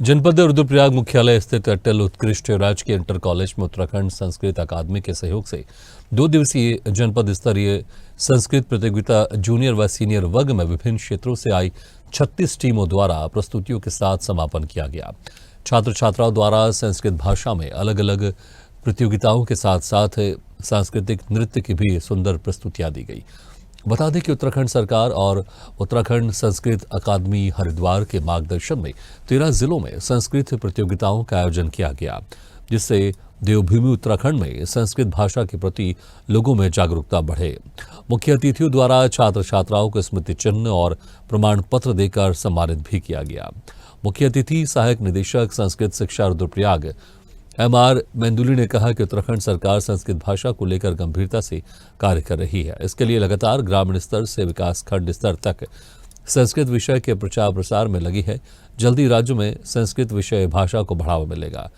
जनपद रुद्रप्रयाग मुख्यालय स्थित अटल उत्कृष्ट राजकीय इंटर कॉलेज में उत्तराखंड संस्कृत अकादमी के सहयोग से 2 दिवसीय जनपद स्तरीय संस्कृत प्रतियोगिता जूनियर व सीनियर वर्ग में विभिन्न क्षेत्रों से आई 36 टीमों द्वारा प्रस्तुतियों के साथ समापन किया गया। छात्र छात्राओं द्वारा संस्कृत भाषा में अलग अलग प्रतियोगिताओं के साथ साथ सांस्कृतिक नृत्य की भी सुंदर प्रस्तुतियां दी गई। बता दें कि उत्तराखंड सरकार और उत्तराखंड संस्कृत अकादमी हरिद्वार के मार्गदर्शन में 13 जिलों में संस्कृत प्रतियोगिताओं का आयोजन किया गया, जिससे देवभूमि उत्तराखंड में संस्कृत भाषा के प्रति लोगों में जागरूकता बढ़े। मुख्य अतिथियों द्वारा छात्र छात्राओं को स्मृति चिन्ह और प्रमाण पत्र देकर सम्मानित भी किया गया। मुख्य अतिथि सहायक निदेशक संस्कृत शिक्षा रुद्रप्रयाग MR मेंदुली ने कहा कि उत्तराखंड सरकार संस्कृत भाषा को लेकर गंभीरता से कार्य कर रही है। इसके लिए लगातार ग्रामीण स्तर से विकास खंड स्तर तक संस्कृत विषय के प्रचार प्रसार में लगी है। जल्दी राज्य में संस्कृत विषय भाषा को बढ़ावा मिलेगा।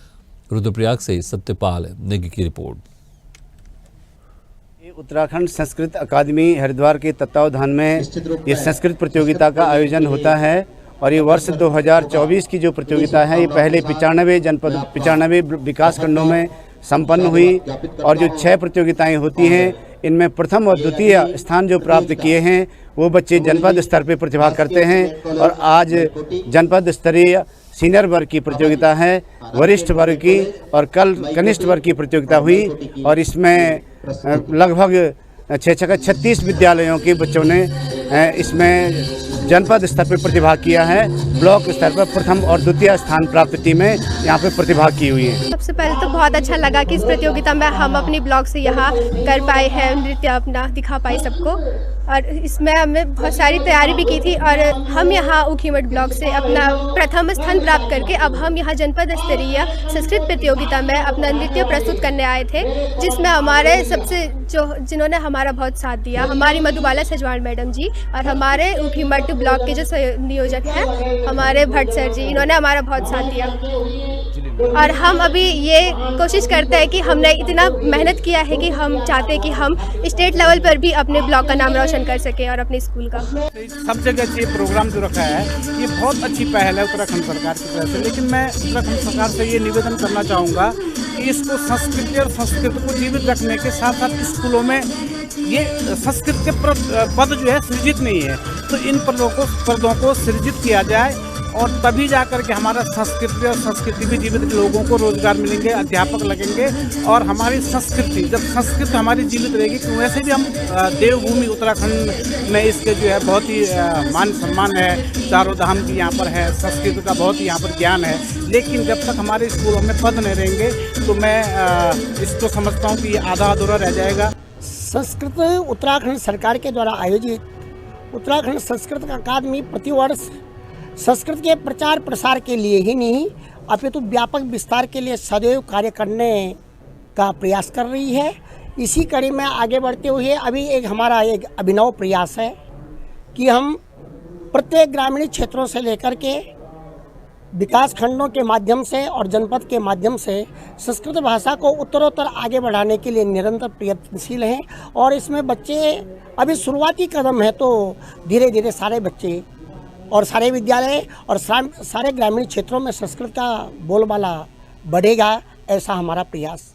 रुद्रप्रयाग से सत्यपाल नेगी की रिपोर्ट। उत्तराखंड संस्कृत अकादमी हरिद्वार के तत्वावधान में ये संस्कृत प्रतियोगिता का आयोजन होता है और ये वर्ष 2024 की जो प्रतियोगिता है ये पहले 95 विकास खंडों में संपन्न हुई और जो 6 प्रतियोगिताएं होती हैं इनमें प्रथम और द्वितीय स्थान जो प्राप्त किए हैं वो बच्चे जनपद स्तर पे प्रतिभा करते हैं। और आज जनपद स्तरीय सीनियर वर्ग की प्रतियोगिता है, वरिष्ठ वर्ग की और कल कनिष्ठ वर्ग की प्रतियोगिता हुई और इसमें लगभग 36 विद्यालयों के बच्चों ने इसमें जनपद स्तर पर प्रतिभाग किया है। ब्लॉक स्तर पर प्रथम और द्वितीय स्थान प्राप्त टीमें यहाँ पे प्रतिभाग की हुई है। सबसे पहले तो बहुत अच्छा लगा कि इस प्रतियोगिता में हम अपनी ब्लॉक से यहाँ कर पाए हैं, नृत्य अपना दिखा पाए सबको और इसमें हमने बहुत सारी तैयारी भी की थी और हम यहाँ ऊखीमठ ब्लॉक से अपना प्रथम स्थान प्राप्त करके अब हम यहाँ जनपद स्तरीय संस्कृत प्रतियोगिता में अपना नृत्य प्रस्तुत करने आए थे, जिसमें हमारे सबसे जिन्होंने हमारा बहुत साथ दिया हमारी मधुबाला सजवाण मैडम जी और हमारे ऊखीमठ ब्लॉक के जो नियोजक हैं हमारे भट्ट सर जी, इन्होंने हमारा बहुत साथ दिया। और हम अभी ये कोशिश करते हैं कि हमने इतना मेहनत किया है कि हम चाहते हैं कि हम स्टेट लेवल पर भी अपने ब्लॉक का नाम रोशन कर सके और अपने स्कूल का। सब जगह ये प्रोग्राम जो रखा है ये बहुत अच्छी पहल है उत्तराखंड सरकार की तरफ से, लेकिन मैं उत्तराखंड सरकार से ये निवेदन करना चाहूँगा कि इसको संस्कृति और संस्कृत को जीवित रखने के साथ साथ स्कूलों में ये संस्कृत के पद जो है सृजित नहीं है, तो इन पदों को सृजित किया जाए और तभी जाकर के हमारा संस्कृति और संस्कृति भी जीवित, लोगों को रोजगार मिलेंगे, अध्यापक लगेंगे और हमारी संस्कृति जब संस्कृत हमारी जीवित रहेगी तो वैसे भी हम देवभूमि उत्तराखंड में इसके जो है बहुत ही मान सम्मान है, चारों धाम की यहाँ पर है, संस्कृत का बहुत ही यहाँ पर ज्ञान है। लेकिन जब तक हमारे स्कूलों में पद नहीं रहेंगे तो मैं इसको समझता हूँ कि ये आधा अधूरा रह जाएगा। संस्कृत उत्तराखंड सरकार के द्वारा आयोजित उत्तराखंड संस्कृत अकादमी प्रतिवर्ष संस्कृत के प्रचार प्रसार के लिए ही नहीं अपितु व्यापक विस्तार के लिए सदैव कार्य करने का प्रयास कर रही है। इसी कड़ी में आगे बढ़ते हुए अभी हमारा एक अभिनव प्रयास है कि हम प्रत्येक ग्रामीण क्षेत्रों से लेकर के विकास खंडों के माध्यम से और जनपद के माध्यम से संस्कृत भाषा को उत्तरोत्तर आगे बढ़ाने के लिए निरंतर प्रयत्नशील हैं और इसमें बच्चे अभी शुरुआती कदम है, तो धीरे धीरे सारे बच्चे और सारे विद्यालय और सारे ग्रामीण क्षेत्रों में संस्कृत का बोलबाला बढ़ेगा, ऐसा हमारा प्रयास